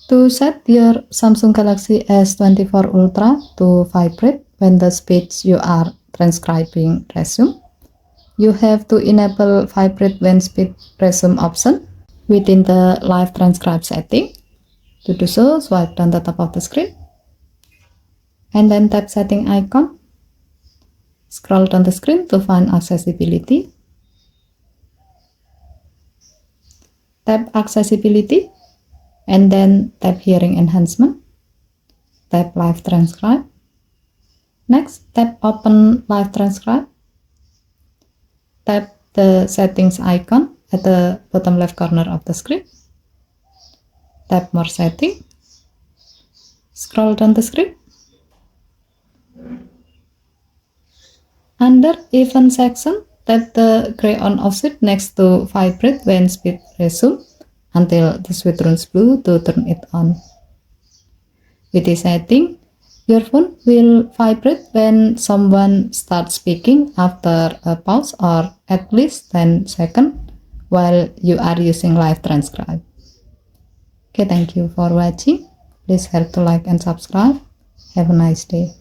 To set your Samsung Galaxy S24 Ultra to vibrate when the speech you are transcribing resume, you have to enable vibrate when speech resume option within the live transcribe setting. To do so, swipe down the top of the screen and then tap setting icon. Scroll down the screen to find accessibility. Tap accessibility and then tap hearing enhancement. Tap live transcribe. Next, tap open live transcribe. Tap the settings icon at the bottom left corner of the screen. Tap more setting. Scroll down the screen. Under event section, tap the gray on off switch next to vibrate when speech resume until the switch turns blue to turn it on. With this setting, your phone will vibrate when someone starts speaking after a pause or at least 10 seconds while you are using live transcribe. Okay, thank you for watching. Please help to like and subscribe. Have a nice day.